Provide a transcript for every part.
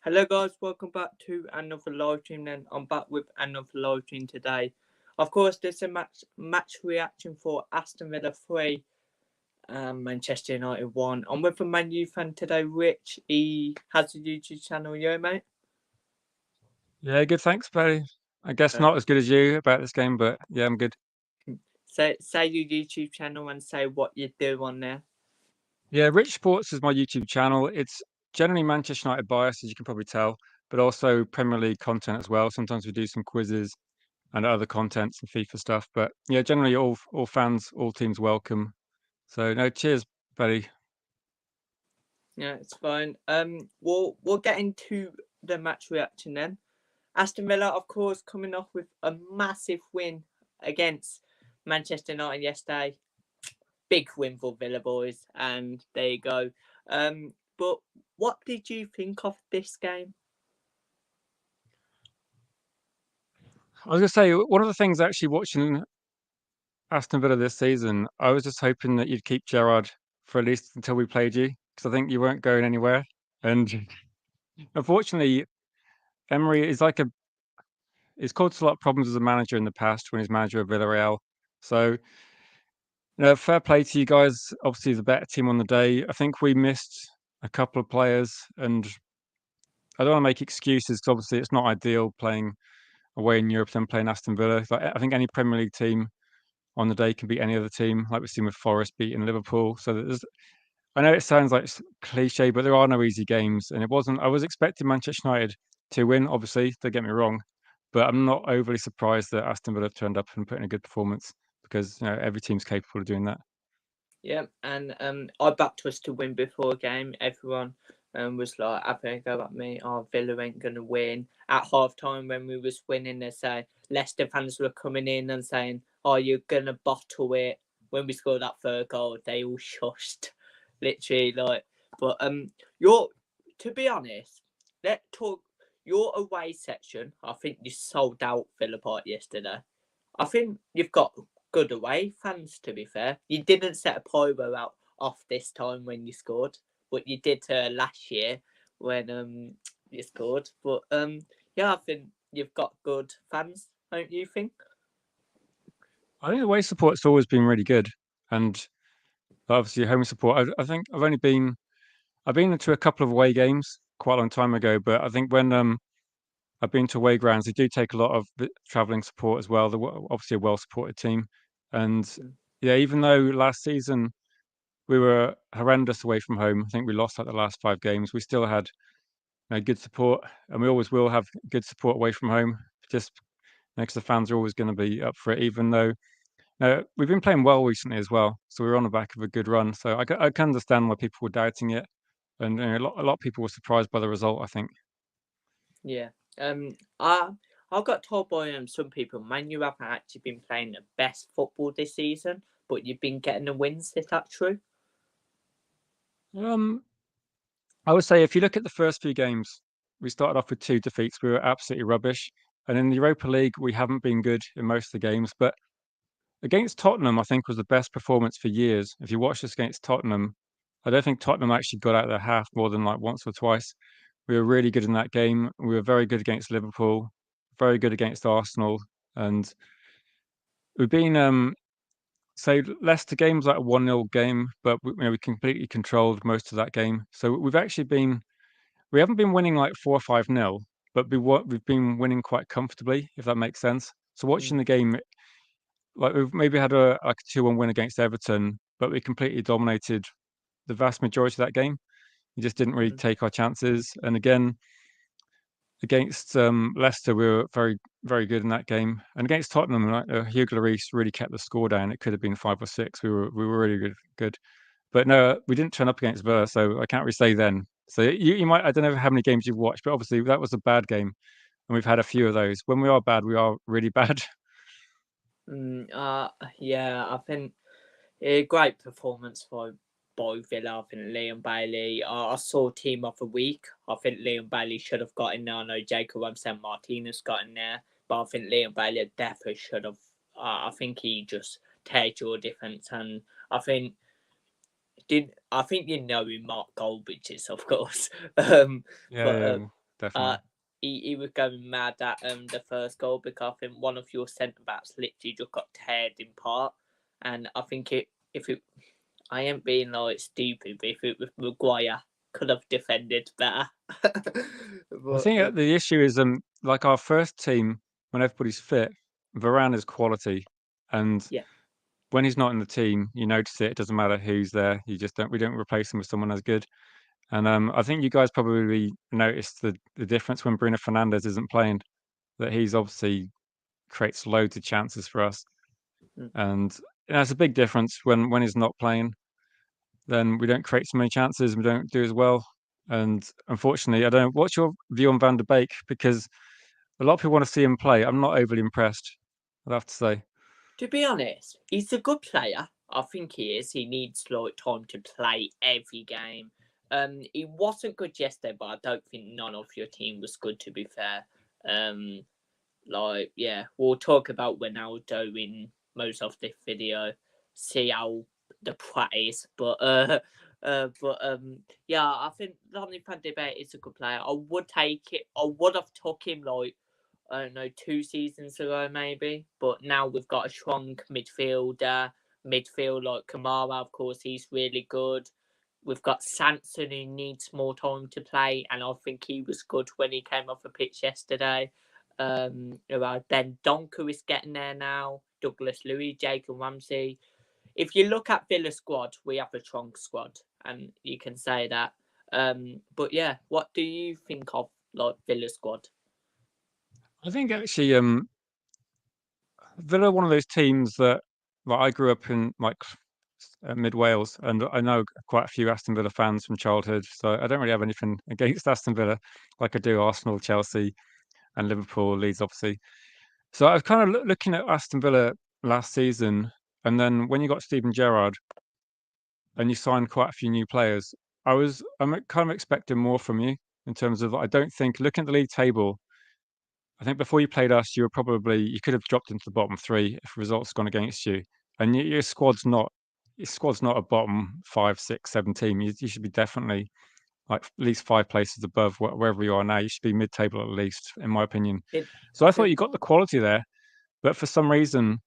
Hello guys, welcome back to another live stream then. I'm back with another live stream today. Of course, there's a match reaction for Aston Villa 3 Manchester United 1. I'm with a Man U fan today, Rich. He has a YouTube channel, mate? Yeah, good. Thanks, Barry. I guess not as Perfect. good as you about this game, but yeah, I'm good. Say your YouTube channel and say what you do on there. Yeah, Rich Sports is my YouTube channel. It's generally Manchester United bias, as you can probably tell, but also Premier League content as well. Sometimes we do some quizzes and other contents and FIFA stuff. But yeah, generally all fans, all teams welcome. So no, cheers, Barry. Yeah, it's fine. We'll get into the match reaction then. Aston Villa, of course, coming off with a massive win against Manchester United yesterday. Big win for Villa boys, and there you go. But what did you think of this game? I was gonna say one of the things actually watching Aston Villa this season, I was just hoping that you'd keep Gerrard for at least until we played you, because I think you weren't going anywhere. And unfortunately, Emery is like a he's caused a lot of problems as a manager in the past when he's manager of Villarreal. So, fair play to you guys. Obviously, the better team on the day. I think we missed a couple of players, and I don't want to make excuses because obviously it's not ideal playing away in Europe than playing Aston Villa. Like, I think any Premier League team on the day can beat any other team, like we've seen with Forest beating Liverpool. So I know it sounds like cliche, but there are no easy games, and it wasn't. I was expecting Manchester United to win, obviously. Don't get me wrong, but I'm not overly surprised that Aston Villa turned up and put in a good performance because every team's capable of doing that. Yeah, and I backed us to win before a game. Everyone was like, having a go at me. Oh, Villa ain't gonna win. At half time when we was winning, they say Leicester fans were coming in and saying, "Oh, you're gonna bottle it." When we scored that third goal, they all shushed, literally like. But you're to be honest, let's talk. Your away section, I think you sold out Villa Park yesterday. I think you've got good away fans. To be fair, you didn't set a pyro out off this time when you scored, but you did last year when you scored. But yeah, I think you've got good fans, don't you think? I think the away support's always been really good, and obviously home support. I think I've been to a couple of away games quite a long time ago, but I think when I've been to away grounds, they do take a lot of travelling support as well. They're obviously a well supported team, and Mm. yeah, even though last season we were horrendous away from home. I think we lost like the last 5 games. We still had good support, and we always will have good support away from home. Just because the fans are always going to be up for it, even though we've been playing well recently as well. So we're on the back of a good run. So I can understand why people were doubting it, and a lot of people were surprised by the result. I think. Yeah. I got told by some people, man, you haven't actually been playing the best football this season, but you've been getting the wins. Is that true? Um, I would say if you look at the first few games, we started off with 2 defeats. We were absolutely rubbish, and in the Europa League, we haven't been good in most of the games. But against Tottenham, I think was the best performance for years. If you watch us against Tottenham, I don't think Tottenham actually got out of their half more than like once or twice. We were really good in that game. We were very good against Liverpool, very good against Arsenal, and we've been so Leicester games like a 1-0 game, but we completely controlled most of that game. So we haven't been winning like 4 or 5-0, but we've been winning quite comfortably, if that makes sense. So watching Mm. the game, like we've maybe had a 2-1 win against Everton, but we completely dominated the vast majority of that game. We just didn't really Mm. take our chances. And again, against Leicester, we were very, very good in that game. And against Tottenham, like, Hugo Lloris really kept the score down. It could have been 5 or 6. We were really good. But no, we didn't turn up against Villa, so I can't really say then. So you might, I don't know how many games you've watched, but obviously that was a bad game, and we've had a few of those. When we are bad, we are really bad. Mm, yeah, I think a great performance by Villa. I think Liam Bailey. I saw team of the week. I think Liam Bailey should have got in there. I know Jacob Ramsey Martinez got in there, but I think Liam Bailey definitely should have. I think he just teared your defense, and I think I think who Mark Goldbridge is, of course. Yeah, But yeah, definitely. He was going mad at the first goal because I think one of your centre backs literally just got teared in part, and I think if it I ain't being like stupid, but if it was Maguire, could have defended better. I but think the issue is like our first team, when everybody's fit, Varane is quality, and yeah, when he's not in the team, you notice it. It doesn't matter who's there. You just don't. We don't replace him with someone as good. And I think you guys probably noticed the difference when Bruno Fernandes isn't playing. That he's obviously creates loads of chances for us, mm. and it's a big difference when he's not playing. Then we don't create so many chances. We don't do as well. And unfortunately, I don't. What's your view on Van der Beek? Because a lot of people want to see him play. I'm not overly impressed, I'd have to say. To be honest, he's a good player. I think he is. He needs like time to play every game. He wasn't good yesterday, but I don't think none of your team was good. To be fair, yeah, we'll talk about Ronaldo in most of this video. See how the prat is, yeah, I think Donny van de Beek is a good player. I would take it. I would have took him like I don't know 2 seasons ago maybe, but now we've got a strong midfield like Kamara. Of course, he's really good. We've got Sanson who needs more time to play, and I think he was good when he came off the pitch yesterday. Ben Donker is getting there now. Douglas Louis, Jacob Ramsey. If you look at Villa squad, we have a strong squad, and you can say that. But yeah, what do you think of like Villa squad? I think actually, Villa are one of those teams that like I grew up in like mid Wales, and I know quite a few Aston Villa fans from childhood. So I don't really have anything against Aston Villa, like I do Arsenal, Chelsea, and Liverpool, Leeds, obviously. So I was kind of looking at Aston Villa last season, and then when you got Steven Gerrard and you signed quite a few new players, I'm kind of expecting more from you in terms of I don't think looking at the league table. I think before you played us, you could have dropped into the bottom three if results gone against you, and your squad's not a bottom five, six, seven team. You should be definitely like at least five places above wherever you are now. You should be mid-table at least, in my opinion. So I I thought think you got the quality there, but for some reason,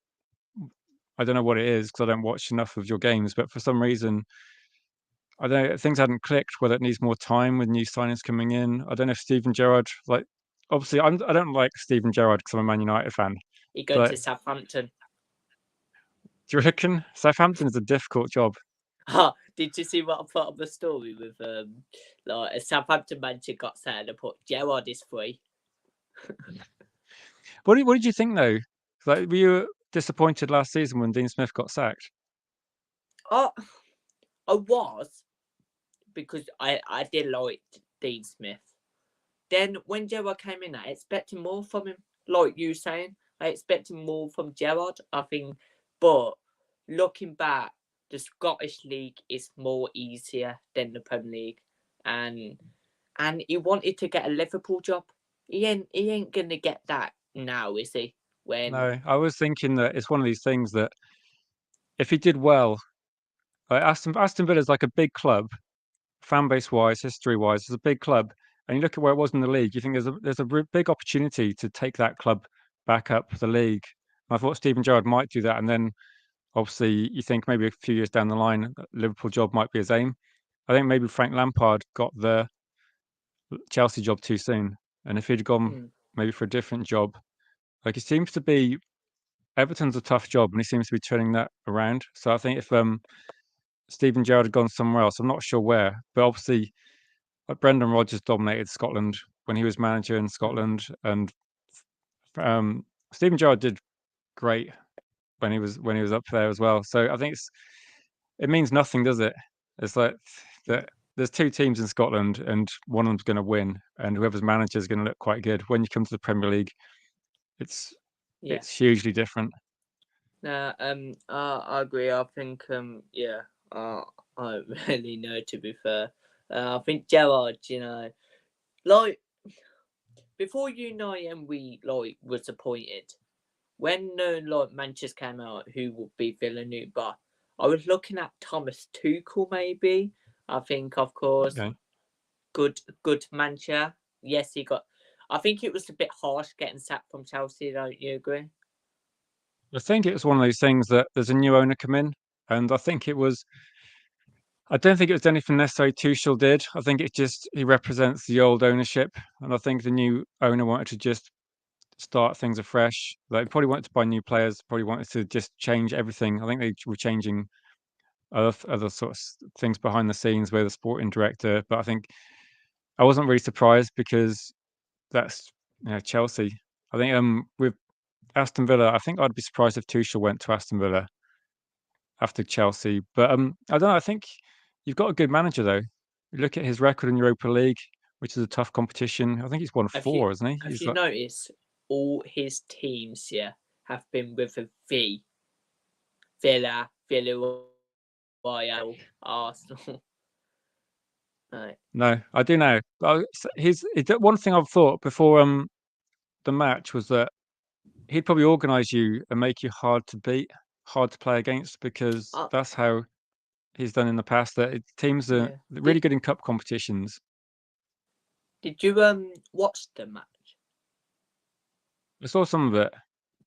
I don't know what it is because I don't watch enough of your games. But for some reason, I don't know, things hadn't clicked. Whether it needs more time with new signings coming in. I don't know if Steven Gerrard like. Obviously, I don't like Steven Gerrard because I'm a Man United fan. he go But to Southampton. do you reckon Southampton is a difficult job? Did you see what I put on the story with like a Southampton manager got said and put Gerard is free. What did you think though? Like, were you disappointed last season when Dean Smith got sacked? Oh, I was because I did like Dean Smith. Then when Gerard came in, I expected more from him. Like you saying, I expected more from Gerard. I think, but looking back, the Scottish League is more easier than the Premier League, and he wanted to get a Liverpool job. He ain't gonna get that now, is he? When No, I was thinking that it's one of these things that if he did well, like Aston Villa is like a big club, fan base wise, history wise, it's a big club, and you look at where it was in the league, you think there's a big opportunity to take that club back up the league. And I thought Steven Gerrard might do that, and then obviously you think maybe a few years down the line, Liverpool job might be his aim. I think maybe Frank Lampard got the Chelsea job too soon, and if he'd gone mm, maybe for a different job, like he seems to be Everton's a tough job, and he seems to be turning that around. So I think if Steven Gerrard had gone somewhere else, I'm not sure where, but obviously like Brendan Rodgers dominated Scotland when he was manager in mm, Scotland, and um, Steven Gerrard did great when he was up there as well. So I think it means nothing, does it? It's like mm, that. There's two teams in Scotland, and one of them's going to win, and whoever's manager is going to look quite good. When you come to the Premier League, it's yeah. it's hugely different. No, I agree. I think yeah. I don't really know to be fair. I think Gerard, like before and we like was appointed when like Manchester came out, who would be Villanova? But I was looking at Thomas Tuchel maybe. I think of course Okay. good manager. yes, he got. I think it was a bit harsh getting sacked from Chelsea. Don't you agree? I think it was one of those things that there's a new owner come in, and I think it was. I don't think it was anything necessarily Tuchel did. I think it just he represents the old ownership, and I think the new owner wanted to just start things afresh. Like probably wanted to buy new players, probably wanted to just change everything. I think they were changing other sorts of things behind the scenes with the sporting director, but I think I wasn't really surprised because that's Chelsea. I think with Aston Villa, I think I'd be surprised if Tuchel went to Aston Villa after Chelsea. But I don't know. I think you've got a good manager though. You look at his record in Europa League, which is a tough competition. I think he's won Have you four, hasn't he? have He's you like noticed all his teams? Yeah, have been with a V. Villa, Villarreal, Arsenal. Right. no, I do know. One thing I've thought before the match was that he'd probably organise you and make you hard to beat, hard to play against, because Uh, that's how he's done in the past. That teams are yeah. really good in cup competitions. Did you watch the match? I saw some of it.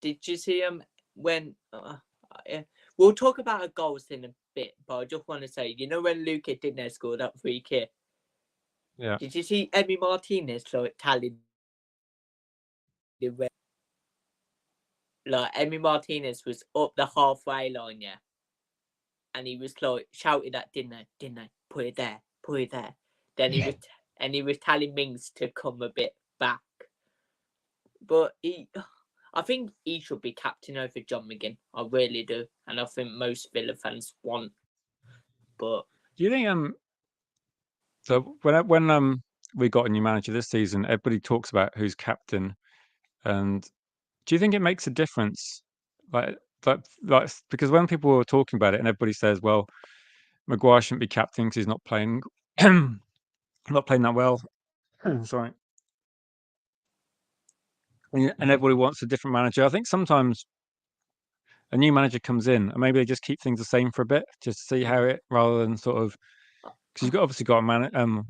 Did you see when? Yeah. We'll talk about our goals in a bit, but I just want to say, when Luca Digne scored that free kick, Yeah. did you see Emi Martinez tallied the red? Like Emi Martinez was up the halfway line, yeah, and he was like shouting at Digne, put it there, put it there. Then he was telling Mings to come a bit back, but I think he should be captain over John McGinn. I really do, and I think most Villa fans want. But Do you think so when we got a new manager this season, everybody talks about who's captain, and do you think it makes a difference? Like because when people were talking about it, and everybody says, well, Maguire shouldn't be captain because he's not playing, not playing that well. Sorry, and everybody wants a different manager. I think sometimes a new manager comes in and maybe they just keep things the same for a bit, just to see how yeah, it, rather than sort of because you've obviously got a man.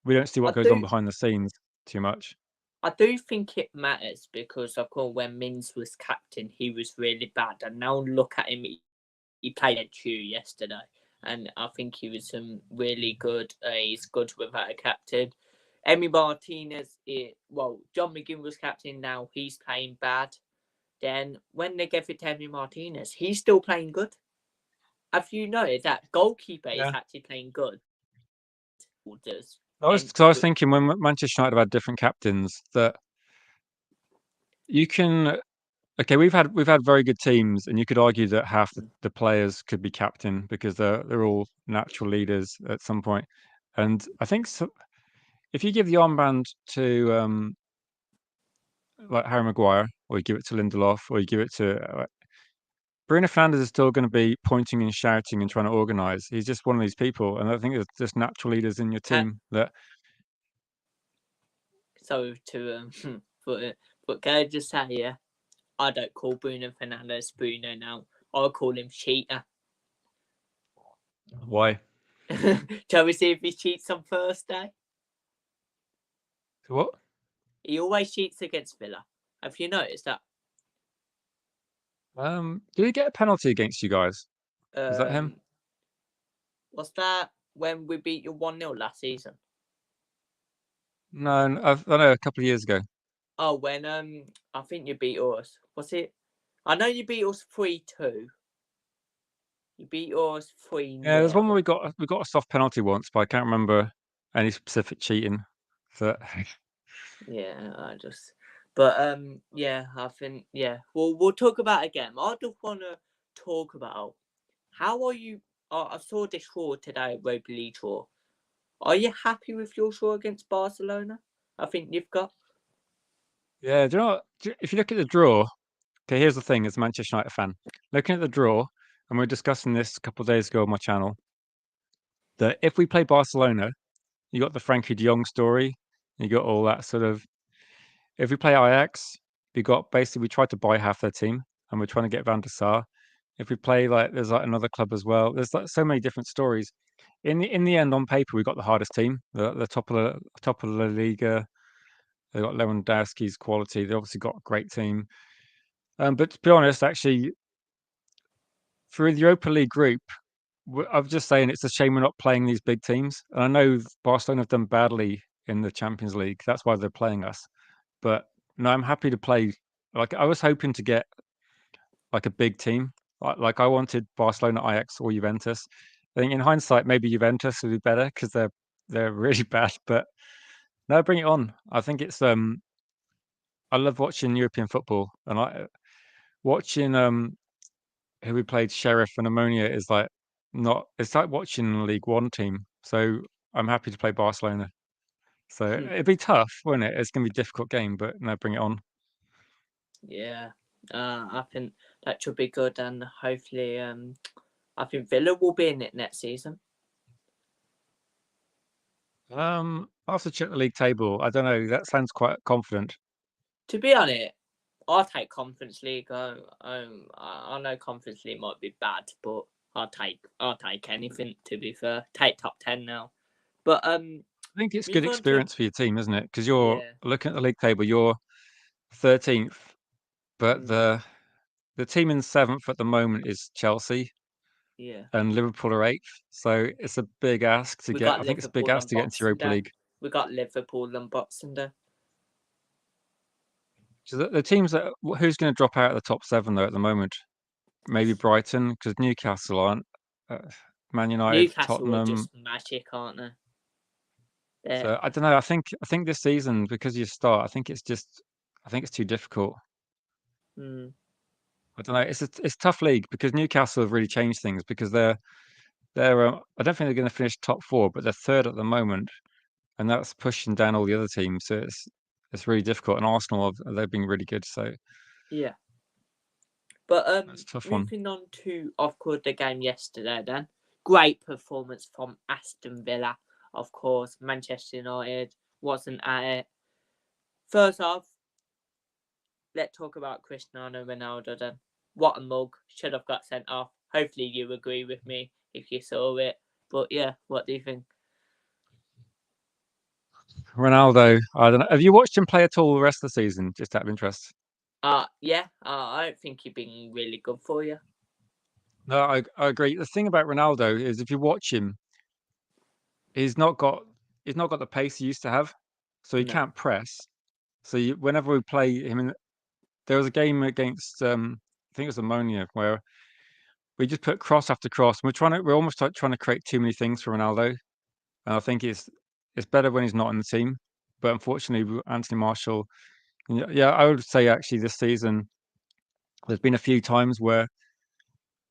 We don't see I what goes on do. behind the scenes too much. I do think it matters because, of course, when Mings was captain, he was really bad, and now look at him. He played at Chew yesterday, and I think he was really good. He's good without a captain. Emi Martinez, John McGinn was captain. Now he's playing bad. Then when they gave it to Emi Martinez, he's still playing good. Have you noticed that goalkeeper is Yeah. actually playing good? Does I was thinking when Manchester United have had different captains that you can. Okay, we've had very good teams, and you could argue that half the players could be captain because they're all natural leaders at some point. And I think so, if you give the armband to like Harry Maguire, or you give it to Lindelof, or you give it to Bruno Fernandes is still going to be pointing and shouting and trying to organise. He's just one of these people, and I think there's just natural leaders in your team that. so to but can I just say, yeah, I don't call Bruno Fernandes Bruno now. I call him cheater. Why? Shall we see if he cheats on Thursday? What? He always cheats against Villa. Have you noticed that? Did he get a penalty against you guys? Was that him? Um, was that when we beat you 1-0 last season? No, I know a couple of years ago. Oh, when I think you beat us. Was it? I know you beat us 3-2. You beat us 3 Yeah, there's one where 0 we got a soft penalty once, but I can't remember any specific cheating. So Yeah, but yeah, I think yeah. We'll talk about it again. I just wanna talk about how are you. I saw this draw today, rugby league draw. Are you happy with your draw against Barcelona? I think you've got. yeah, do you know what? If you look at the draw, okay, here's the thing: as a Manchester United fan, looking at the draw, and we were discussing this a couple of days ago on my channel, that if we play Barcelona, you got the Frankie De Jong story, you got all that sort of. If we play Ajax, we got basically we tried to buy half their team, and we're trying to get Van der Sar. If we play like there's like another club as well, there's like so many different stories. In the end, on paper, we got the hardest team, the top of the Liga. They've got Lewandowski's quality. They obviously got a great team. But to be honest, actually, for the Europa League group, I'm just saying it's a shame we're not playing these big teams. And I know Barcelona have done badly in the Champions League. That's why they're playing us. But no, I'm happy to play. Like I was hoping to get like a big team. Like I wanted Barcelona, Ajax, or Juventus. I think in hindsight, maybe Juventus would be better because they're really bad. But no, bring it on. I think it's I love watching European football, and I watching who we played Sheriff and Ammonia is like not. It's like watching a League One team. So I'm happy to play Barcelona. So it'd be tough, wouldn't it? It's gonna be a difficult game, but no, bring it on. Yeah, I think that should be good, and hopefully, I think Villa will be in it next season. I'll have to check the league table. I don't know. That sounds quite confident. To be honest, I'll take Conference League. I know Conference League might be bad, but I'll take anything. To be fair, take top 10 now. But I think it's good move on to experience for your team, isn't it? Because you're yeah, looking at the league table, you're 13th, but mm, the team in seventh at the moment is Chelsea, yeah. and Liverpool are eighth. So it's a big ask to We get. got I think it's a big Liverpool ask on to get into Boxing Europa Day. League. We got Liverpool on Boxing Day. So the teams that who's going to drop out of the top seven though at the moment? Maybe Brighton because Newcastle aren't. Uh, Man United, Newcastle are Tottenham. just magic, aren't they? They're, So I don't know. I think this season because you start, I think it's too difficult. mm, I don't know. It's a tough league because Newcastle have really changed things because they're I don't think they're going to finish top four, but they're third at the moment, and that's pushing down all the other teams. So it's really difficult. And Arsenal they've been really good, so yeah. But that's a tough one. moving on to of course the game yesterday. Then great performance from Aston Villa. Of course, Manchester United wasn't at it. First off, let's talk about Cristiano Ronaldo. Then what a mug! Should have got sent off. Hopefully, you agree with me if you saw it. But yeah, what do you think? Ronaldo, I don't know. Have you watched him play at all the rest of the season? Just out of interest. Yeah. I don't think he's been really good for you. No, I agree. The thing about Ronaldo is if you watch him, he's not got he's not got the pace he used to have, so he No. can't press. So whenever we play him in, there was a game against I think it was Ammonia where we just put cross after cross. We're almost like trying to create too many things for Ronaldo, and I think it's better when he's not in the team. But unfortunately, Anthony Marshall, yeah, I would say actually this season there's been a few times where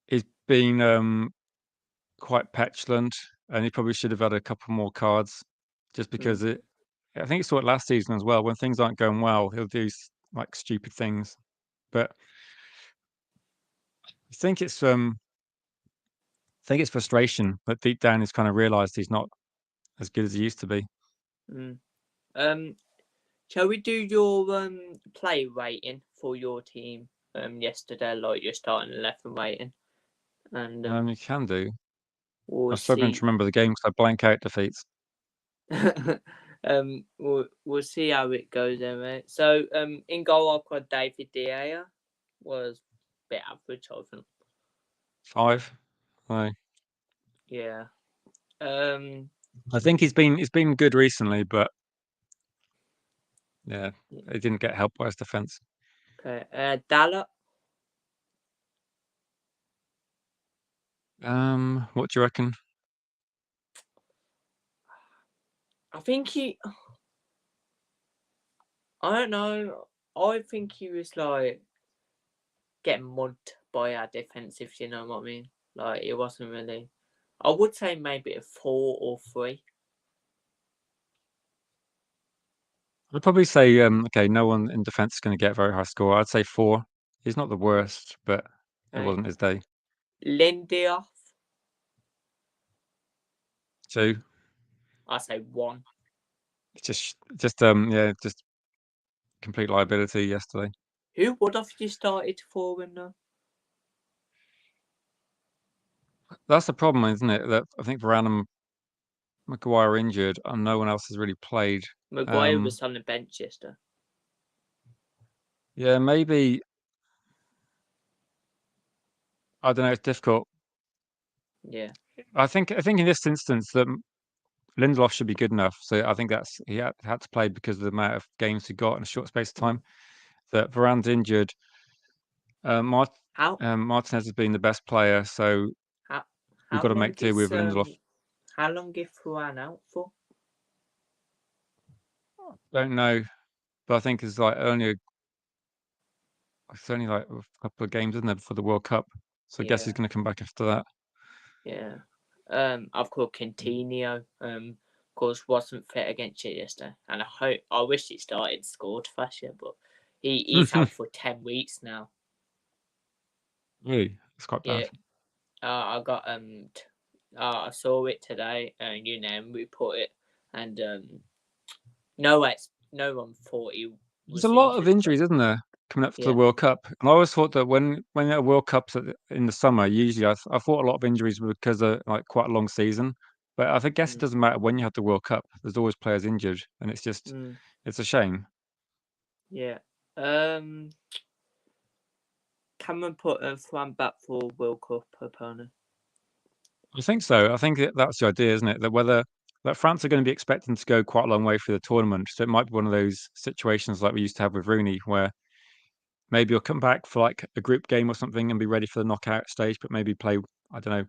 he's been quite petulant, and he probably should have had a couple more cards, just because Mm, it. I think it's saw it last season as well. When things aren't going well, he'll do like stupid things. But I think it's frustration, but deep down he's kind of realised he's not as good as he used to be. mm. Um, shall we do your play rating for your team yesterday, like your starting 11 rating, and You can do. we'll I'm struggling to see. remember the game because I blank out defeats. We'll see how it goes then, mate. So in goal I've got David De Gea was a bit average, I think. 5. I Yeah. Um. I think he's been good recently, but yeah, he didn't get help by his defence. Okay. Dalot. What do you reckon? I think he. I don't know. I think he was like getting mugged by our defense, if you know what I mean. Like it wasn't really. I would say maybe a 4 or 3. I'd probably say okay, no one in defence is going to get a very high score. I'd say 4. He's not the worst, but it Okay. wasn't his day. Lindelof. 2. I say 1. Just complete liability yesterday. Who would have you started for him though? That's the problem, isn't it? That I think Varane and Maguire are injured, and no one else has really played. Maguire Um, was on the bench yesterday. yeah, maybe I don't know. It's difficult. Yeah. I think in this instance that Lindelof should be good enough. So I think that's he had to play because of the amount of games he got in a short space of Mm. time. That Varane's injured. Mart, How Martinez has been the best player, so how we've how got to long make do is with Lindelof. how long is Varane out for? Don't know, but I think it's only like a couple of games, isn't there, before the World Cup? So I guess he's Yeah. going to come back after that. Yeah. I've called Coutinho. Of course, wasn't fit against it yesterday, and I wish he started scored faster, but he's out for 10 weeks now. Really, it's quite Yeah. bad. I got I saw it today, and we put it, and no one thought he There's a was lot of injured, but injuries, isn't there, coming up to the yeah. World Cup? And I always thought that when there are World Cups in the summer, usually I thought a lot of injuries were because of like quite a long season. But I guess it Mm, doesn't matter when you have the World Cup. There's always players injured, and mm, it's a shame. yeah. Cameron put Fran back for World Cup opponent. I think so. I think that's the idea, isn't it? That France are going to be expecting to go quite a long way through the tournament, so it might be one of those situations like we used to have with Rooney, where maybe you'll come back for like a group game or something and be ready for the knockout stage, but maybe play, I don't know.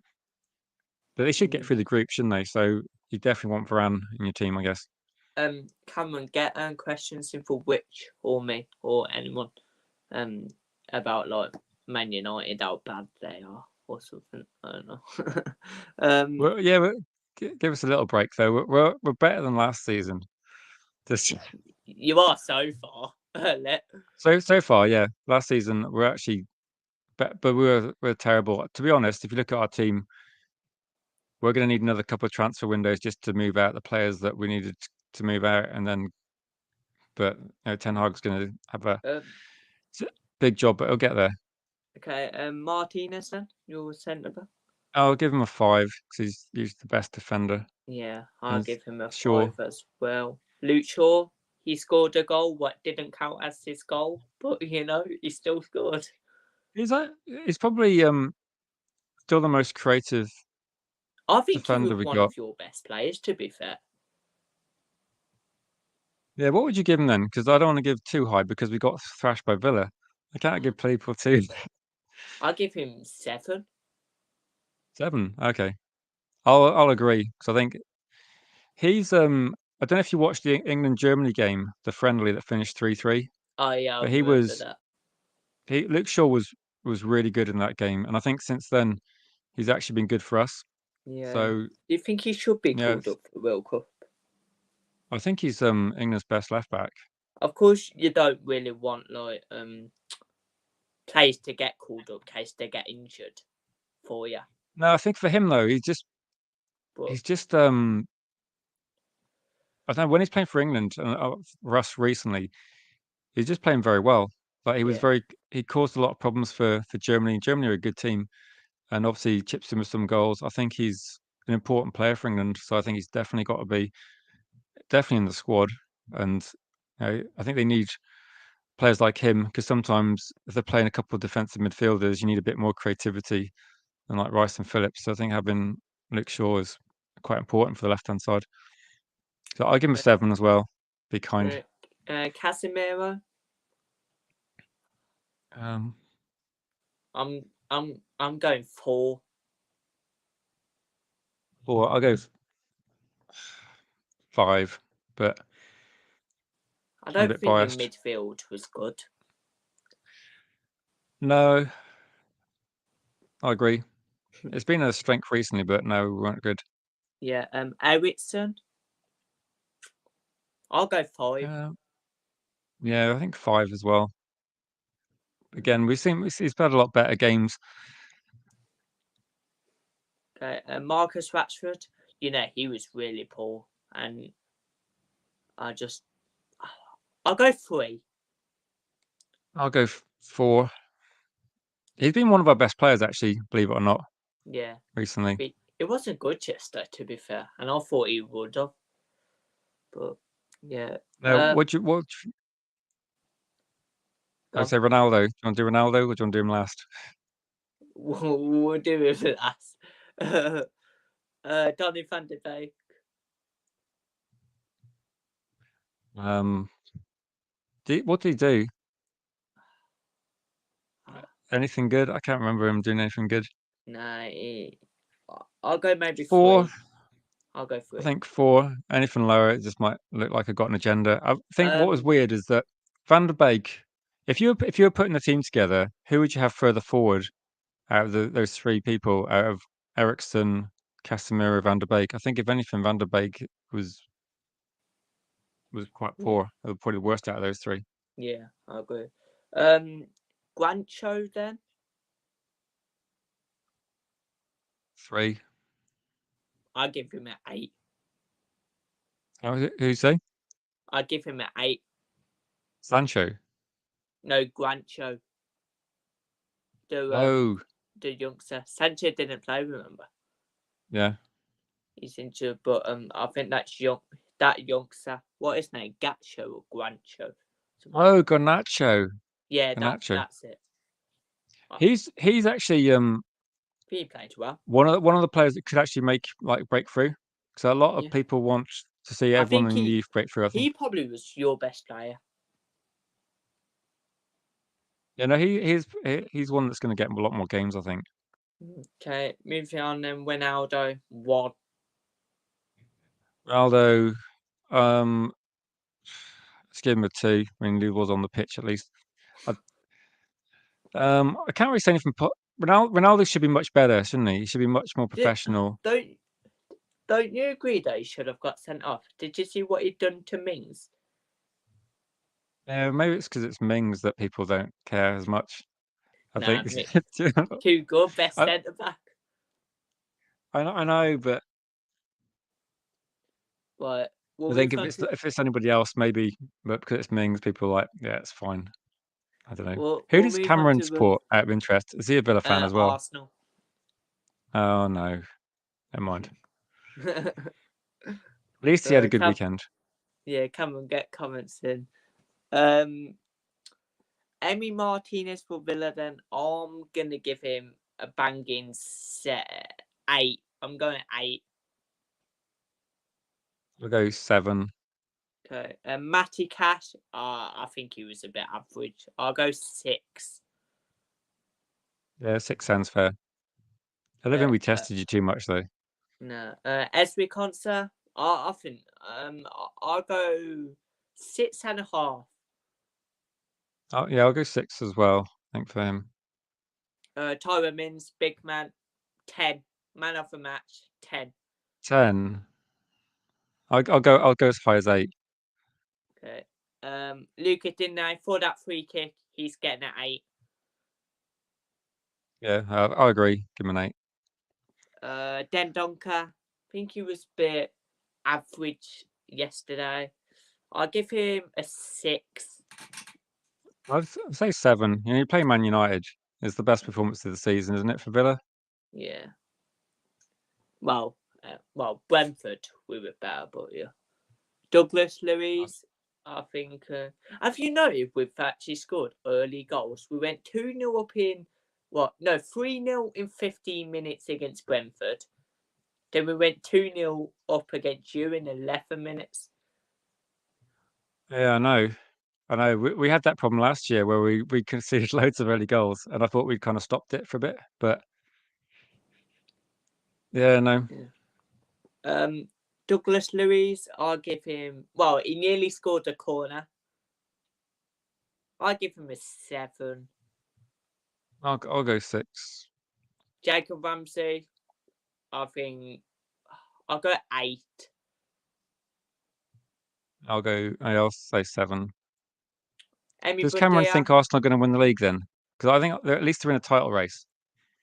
But they should get Mm. through the group, shouldn't they? So you definitely want Varane in your team, I guess. Cameron, get questions in for Which or me or anyone um about like Man United, how bad they are or something. I don't know. Well, yeah, give us a little break though. We're better than last season. Just You are so far. so far, yeah. Last season we're actually, but we're terrible. To be honest, if you look at our team, we're going to need another couple of transfer windows just to move out the players that we needed to move out, and then, but Ten Hag's going to have a um, big job, but he'll get there. okay, Martinez then, your centre back. I'll give him a 5 because he's the best defender. Yeah, I'll And give him a sure, 5 as well. Luke Shaw, he scored a goal, what didn't count as his goal, but he still scored. he's probably still the most creative I think he defender was we one got. of your best players, to be fair. Yeah, what would you give him then? Because I don't want to give too high because we got thrashed by Villa. I can't give people too. I'll give him 7. 7. Okay, I'll agree because I think he's I don't know if you watched the England Germany game, the friendly that finished 3-3, Oh yeah, I but remember that. Luke Shaw was really good in that game, and I think since then he's actually been good for us. Yeah. So Do you think he should be yeah, called up for the World Cup? I think he's England's best left back. Of course, you don't really want like players to get called up in case they get injured for you. No, I think for him though, But he's just I don't know when he's playing for England and for us recently, he's just playing very well. Like yeah, he caused a lot of problems for Germany. Germany are a good team, and obviously chips in with some goals. I think he's an important player for England, so I think he's definitely got to be definitely in the squad. And I think they need players like him because sometimes if they're playing a couple of defensive midfielders, you need a bit more creativity than like Rice and Phillips. So I think having Luke Shaw is quite important for the left hand side. So I'll give him a uh, 7 as well. Be kind. Casemiro. Um, I'm going 4. or I'll go 5, but I I'm a don't bit think the biased. midfield was good. No, I agree. It's been a strength recently, but no, we weren't good. Yeah, Ericsson. I'll go 5. Um, yeah, I think 5 as well. Again, he's played a lot better games. Okay, Marcus Rashford. He was really poor, and I just I'll go 3. I'll go 4. He's been one of our best players, actually, believe it or not, Yeah, recently. it wasn't good yesterday, to be fair, and I thought he would have, but Yeah. What I would Go. say Ronaldo. Do you want to do Ronaldo or do you want to do him last? We'll do it for last. Donny van de Beek. Um, what did he do? Ah, Anything good? I can't remember him doing anything good. nah, I'll go maybe 4, 3. I'll go I 3. think 4. Anything lower, it just might look like I got an agenda. I think what was Um, weird is that Van der Beek. If you were putting the team together, who would you have further forward out of those three people? Out of Ericsson, Casemiro, Van der Beek. I think if anything, Van der Beek was quite yeah, poor. Probably the worst out of those three. yeah, I agree. Um, Guancho then. 3. I'll give him an 8. How was it? Who you say? I'll give him an 8. Sancho. No, Guancho. The Oh, the youngster. Sanchez didn't play. Remember, yeah. he's injured. But I think that's young. That youngster. What is his name? Gacho or Guancho? Something like Oh, that. Garnacho. Yeah, Garnacho. that's it. I He's actually think he played well. one of the players that could actually make like breakthrough. Because a lot of Yeah, people want to see I everyone think in the youth breakthrough. I think. he probably was your best player. Yeah, no, he's one that's going to get a lot more games. I think. Okay, moving on then. Ronaldo. 1. Ronaldo. Um, let's give him a 2. I mean, he was on the pitch at least. I, I can't really say anything. Ronaldo should be much better, shouldn't he? He should be much more Did, professional. don't don't you agree that he should have got sent off? Did you see what he'd done to Mings? Yeah, maybe it's because it's Mings that people don't care as much. I Nah, think. too good. Best I, centre back. I know, but But we'll I think move if on it's to if it's anybody else, maybe, but because it's Mings, people are like, yeah, it's fine. I don't know. Who we'll does move on Cameron to the support out of interest? Is he a Villa fan as well? Arsenal. Oh no, never mind. At least he had a good Come, weekend. yeah, come and get comments in. Um, Emi Martinez for Villa. Then I'm gonna give him a banging 8. I'm going 8. We'll go 7. Okay. Matty Cash. I think he was a bit average. I'll go 6. Yeah, 6 sounds fair. I don't Uh, think we uh, tested you too much though. no. Esri Consa. I think I'll go 6.5. Oh, yeah, I'll go 6 as well. I think for him. Tyler Mins, big man, 10. Man of the match, 10. 10. I'll go as high as 8. Okay. Lucas Digne for that free kick, he's getting an 8. Yeah, I agree. Give him an 8. Dendonka, I think he was a bit average yesterday. I'll give him a 6. I'd say 7. You play Man United. It's the best performance of the season, isn't it, for Villa? Yeah. Well, Brentford we were better, but yeah. Douglas Luiz, I think. Have you noticed we've actually scored early goals? We went 2-0 up in what? No, 3-0 in 15 minutes against Brentford. Then we went 2-0 up against you in 11 minutes. Yeah, I know. I know. We had that problem last year where we conceded loads of early goals, and I thought we'd kind of stopped it for a bit. But yeah, no. Yeah. Douglas Luiz, I'll give him. Well, he nearly scored a corner. I'll give him a 7. I'll go 6. Jacob Ramsey, I think I'll go 8. I'll say 7. Emi Does Cameron Bundia, think Arsenal are going to win the league then? Because I think at least they're in a title race.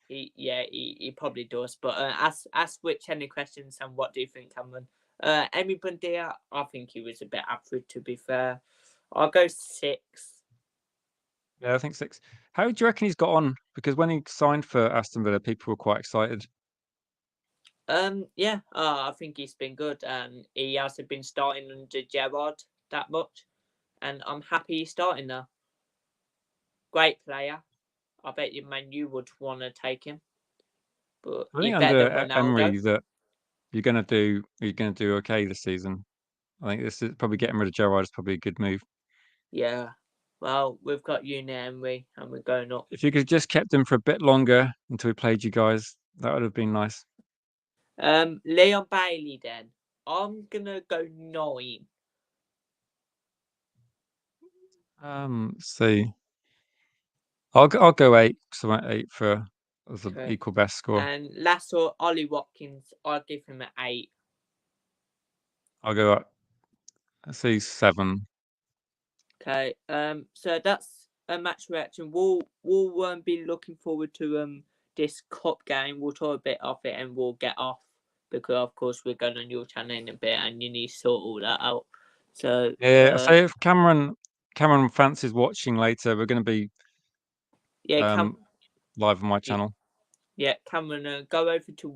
he probably does. But ask which any questions and what do you think, Cameron? Emi Bundia, I think he was a bit average to be fair. I'll go 6. Yeah, I think 6. How do you reckon he's got on? Because when he signed for Aston Villa, people were quite excited. Yeah, I think he's been good, and he hasn't been starting under Gerard that much, and I'm happy he's starting now. Great player. I bet you, man, you would want to take him, but I he's think better under than Ronaldo. Emery that you're gonna do okay this season. I think this is probably getting rid of Gerrard is probably a good move. Yeah. Well, we've got you now, and we're going up. If you could have just kept him for a bit longer until we played you guys, that would have been nice. Leon Bailey. Then I'm gonna go 9. See, I'll go 8 because I went 8 for as an Okay. equal best score. And last one, Ollie Watkins. I'll give him an 8. I'll go up. Let's see 7. Okay. So that's a match reaction. We'll be looking forward to this cup game. We'll talk a bit off it and we'll get off because of course we're going on your channel in a bit and you need to sort all that out. So Yeah. So if Cameron fancies watching later, we're going to be yeah, live on my yeah, channel. yeah, Cameron, go over to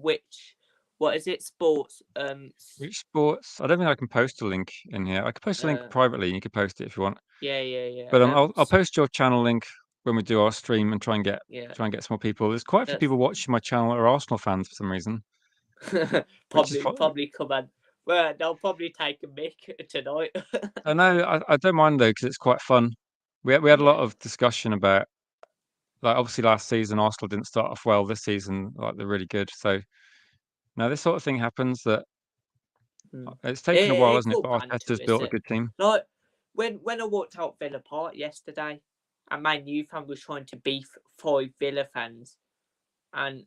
what is it? Sports. Which sports? I don't think I can post a link in here. I could post a link privately, and you could post it if you want. Yeah. But I'll post your channel link when we do our stream and try and get Yeah. some more people. There's quite a few people watching my channel that are Arsenal fans for some reason. Which is probably come on. Well, they'll probably take a mic tonight. I know I don't mind though because it's quite fun. We had a lot of discussion about like obviously last season Arsenal didn't start off well. This season like they're really good. So now this sort of thing happens that it's taken a while, It's hasn't it? called But banter, Arteta's is built a it? good team. Like when I walked out Villa Park yesterday, and my new fan was trying to beef 5 Villa fans, and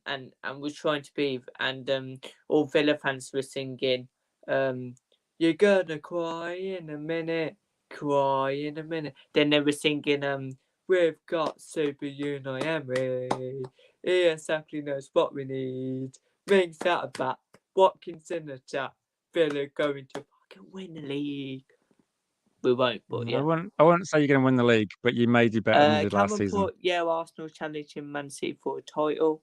was trying to beef, and all Villa fans were singing, "You're gonna cry in a minute, cry in a minute." Then they were singing, "We've got Super Unai Emery. He exactly knows what we need. Rings out a back, Watkins in the chat. Villa going to fucking win the league." We won't, but yeah. I wouldn't say you're going to win the league, but you may do better than you did last Cameron season. put, yeah, Arsenal challenging Man City for a title.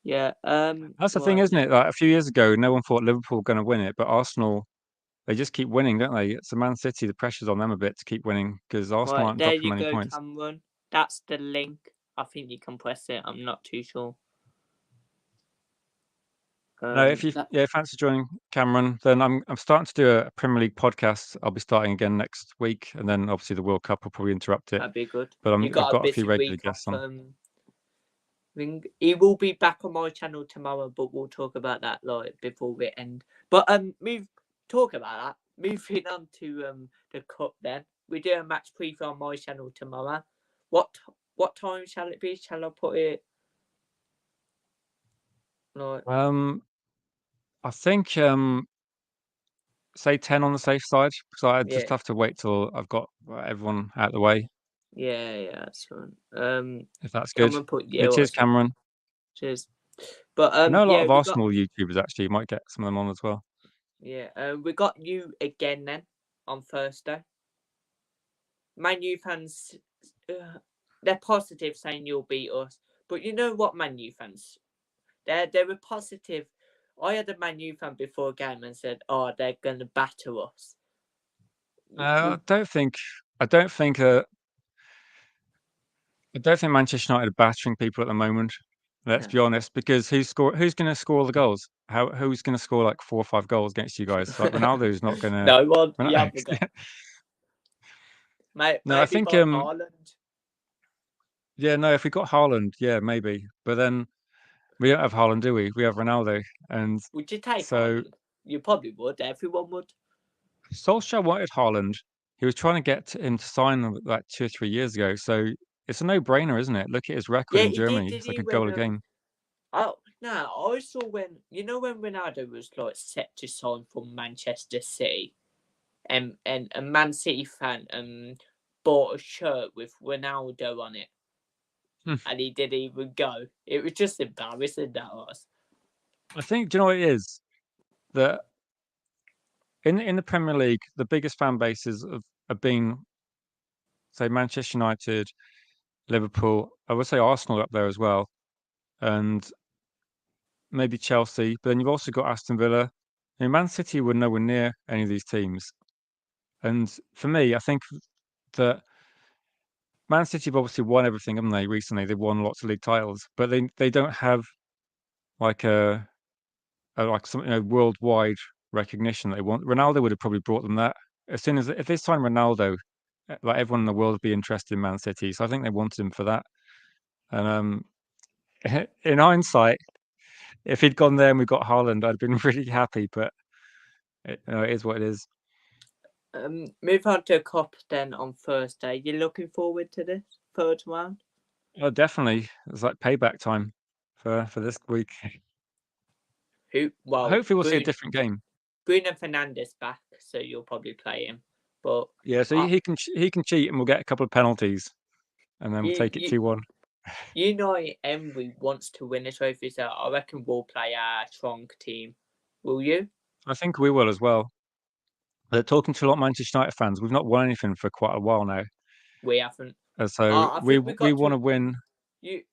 Yeah. That's the thing, Right. isn't it? Like a few years ago, no one thought Liverpool were going to win it, but Arsenal, they just keep winning, don't they? It's a Man City, the pressure's on them a bit to keep winning because Arsenal Right, aren't there dropping you many go, points. Cameron. That's the link. I think you can press it. I'm not too sure. No, if you fancy joining Cameron, then I'm starting to do a Premier League podcast. I'll be starting again next week, and then obviously the World Cup will probably interrupt it. That'd be good. But You I've got a got a few busy regular week off. guests on. He will be back on my channel tomorrow, but we'll talk about that like before we end. But talk about that. Moving on to the cup. Then we do a match preview on my channel tomorrow. What time shall it be? Shall I put it like? I think say 10 on the safe side because I just Yeah. have to wait till I've got everyone out of the way. Yeah, that's fine. If that's good. Cameron put Yeah, cheers, awesome. Cameron. Cheers. But I know a lot yeah, of Arsenal YouTubers actually. You might get some of them on as well. we got you again then on Thursday. Man U fans, they're positive saying you'll beat us, but you know what, Man U fans, they were positive. I had a Man U fan before a game and said, "Oh, they're gonna batter us." I don't think. I don't think. I don't think Manchester United are battering people at the moment. Let's be honest, because Who's going to score all the goals? Who's going to score like 4 or 5 goals against you guys? Like Ronaldo's not going to. No one, you haven't got. No, I Maybe think by Haaland. yeah, no, if we got Haaland, yeah, maybe. But then we don't have Haaland, do we? We have Ronaldo, and Would you take so Haaland? You probably would. Everyone would. Solskjaer wanted Haaland. He was trying to get him to sign like 2 or 3 years ago. So it's a no-brainer, isn't it? Look at his record Yeah, in he did. Germany. Did It's like he a goal when a game. Oh no! I saw when Ronaldo was like set to sign for Manchester City, and a Man City fan bought a shirt with Ronaldo on it, Hmm. and he didn't even go. It was just embarrassing, that was. I think, do you know what it is? That in the Premier League, the biggest fan bases have been, say, Manchester United, Liverpool. I would say Arsenal up there as well. And maybe Chelsea, but then you've also got Aston Villa. I mean, Man City were nowhere near any of these teams. And for me, I think that Man City have obviously won everything, haven't they, recently? They've won lots of league titles, but they don't have like like some worldwide recognition they want. Ronaldo would have probably brought them that. As soon as if they signed Ronaldo, like everyone in the world would be interested in Man City. So I think they wanted him for that. And in hindsight, if he'd gone there and we got Haaland, I'd been really happy. But it is what it is. Move on to Cup then on Thursday. You looking forward to this third round? Oh, definitely. It's like payback time for this week. Well, Hopefully, we'll see a different game. Bruno Fernandes back, so you'll probably play him. But yeah, so he can cheat, and we'll get a couple of penalties, and then we'll take it 2-1. Emery wants to win a trophy, so I reckon we'll play a strong team. Will you? I think we will as well. But talking to a lot of Manchester United fans, we've not won anything for quite a while now. We haven't. So I we think we got want to win. You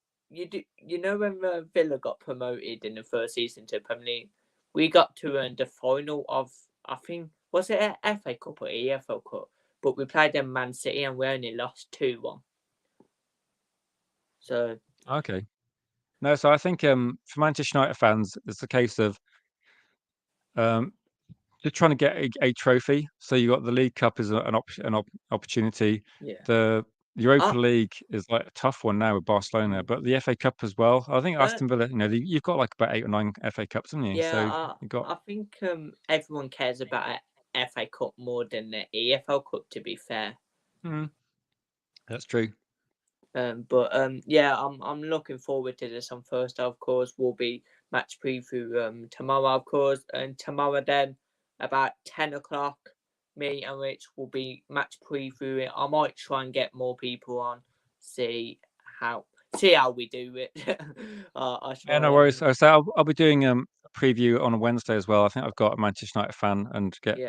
know when Villa got promoted in the first season to Premier League, we got to the final of, I think, was it an FA Cup or EFL Cup? But we played them Man City and we only lost 2-1. So Okay. No, so I think for Manchester United fans, it's a case of um, just trying to get a trophy. So you got the League Cup as an opportunity. yeah. The Europa League is like a tough one now with Barcelona, but the FA Cup as well. I think Aston Villa, you've got like about 8 or 9 FA Cups, haven't you? So you got. I think everyone cares about a FA Cup more than the EFL Cup, to be fair. That's true. Yeah, I'm looking forward to this on Thursday. Of course, will be match preview tomorrow, of course, and tomorrow then about 10 o'clock, me and Rich will be match previewing. I might try and get more people on, see how we do it. Yeah, no worries. So I'll be doing a preview on a Wednesday as well. I think I've got a Manchester United fan and get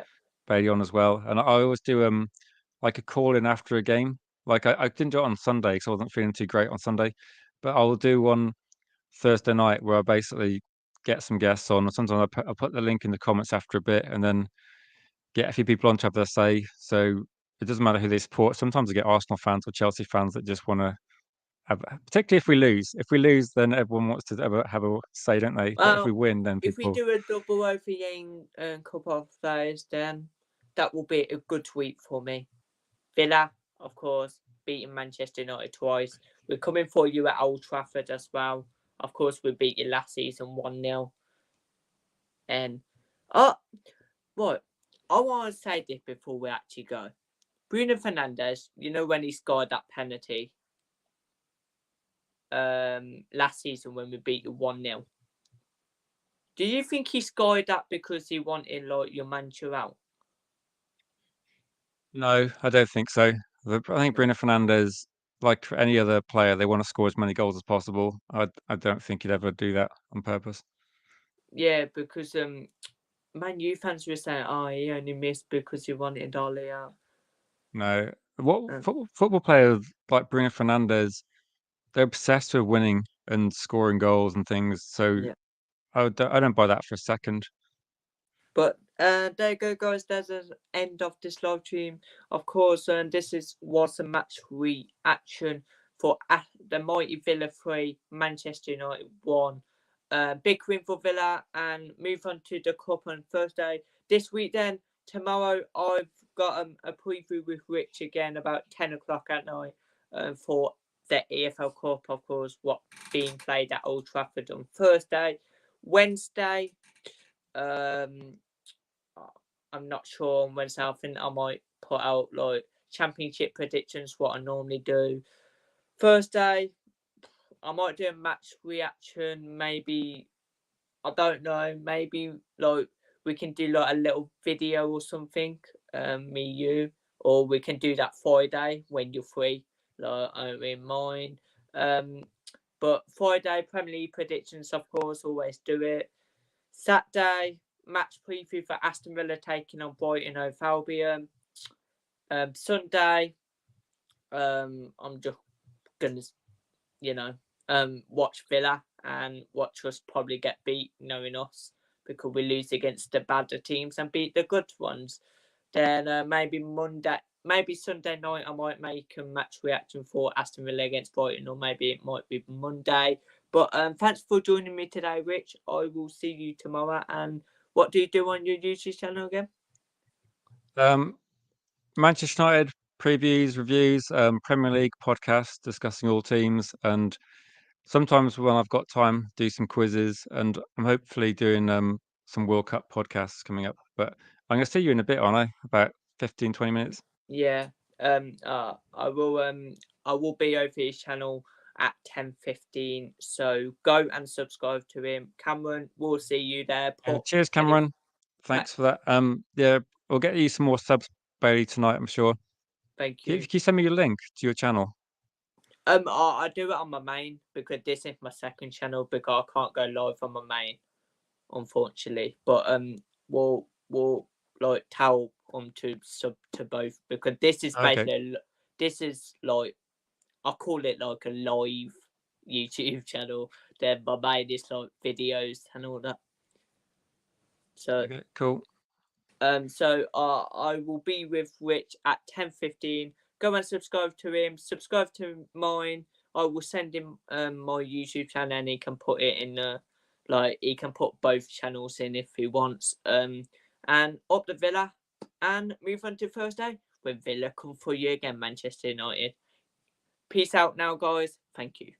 Bailey on as well. And I always do like a call in after a game. Like I didn't do it on Sunday because I wasn't feeling too great on Sunday, but I will do one Thursday night where I basically get some guests on. Sometimes I'll put the link in the comments after a bit and then get a few people on to have their say. So it doesn't matter who they support. Sometimes I get Arsenal fans or Chelsea fans that just want to have, particularly if we lose. If we lose, then everyone wants to have a say, don't they? But if we win, then if we people. do a double over a couple of days, then that will be a good week for me. Villa, of course, beating Manchester United twice. We're coming for you at Old Trafford as well. Of course, we beat you last season 1-0. And what? I want to say this before we actually go. Bruno Fernandes, when he scored that penalty last season when we beat you 1-0. Do you think he scored that because he wanted like your Manchester out? No, I don't think so. I think Bruno Fernandes, like for any other player, they want to score as many goals as possible. I don't think he'd ever do that on purpose. Yeah, because Man U fans were saying, he only missed because he wanted Dolly out. No, football players like Bruno Fernandes, they're obsessed with winning and scoring goals and things. So I don't buy that for a second. But there you go, guys. There's an end of this live stream. Of course, this was a match reaction for the mighty Villa 3, Manchester United 1. Big win for Villa, and move on to the cup on Thursday. This week, then, tomorrow, I've got a preview with Rich again about 10 o'clock at night for the EFL Cup, of course, what being played at Old Trafford on Thursday. Wednesday, I'm not sure on Wednesday. I think I might put out like championship predictions, what I normally do. Thursday, I might do a match reaction. Maybe, I don't know. Maybe like we can do like a little video or something. Me, you, or we can do that Friday when you're free. Like I'm in mine. But Friday Premier League predictions, of course, always do it. Saturday, match preview for Aston Villa taking on Brighton Hove Albion. Sunday, I'm just gonna, watch Villa and watch us probably get beat, knowing us, because we lose against the badder teams and beat the good ones. Then maybe Sunday night, I might make a match reaction for Aston Villa against Brighton, or maybe it might be Monday. But thanks for joining me today, Rich. I will see you tomorrow. And what do you do on your YouTube channel again? Manchester United previews, reviews, Premier League podcast discussing all teams, and sometimes when I've got time, do some quizzes, and I'm hopefully doing some World Cup podcasts coming up. But I'm going to see you in a bit, aren't I? About 15, 20 minutes. Yeah. I will be over his channel at 10:15. So go and subscribe to him. Cameron, we'll see you there. Cheers, Cameron. Thanks for that. Yeah, we'll get you some more subs, Bailey, tonight, I'm sure. Thank Can you. you send me your link to your channel? I do it on my main because this is my second channel, because I can't go live on my main, unfortunately. But we'll like tell to sub to both, because this is Okay. basically like, I call it like a live YouTube channel. Then my main is like videos and all that. So Okay, cool. So I will be with Rich at 10:15. Go and subscribe to him. Subscribe to mine. I will send him my YouTube channel, and he can put it in he can put both channels in if he wants. And up the Villa, and move on to Thursday when Villa come for you again, Manchester United. Peace out now, guys. Thank you.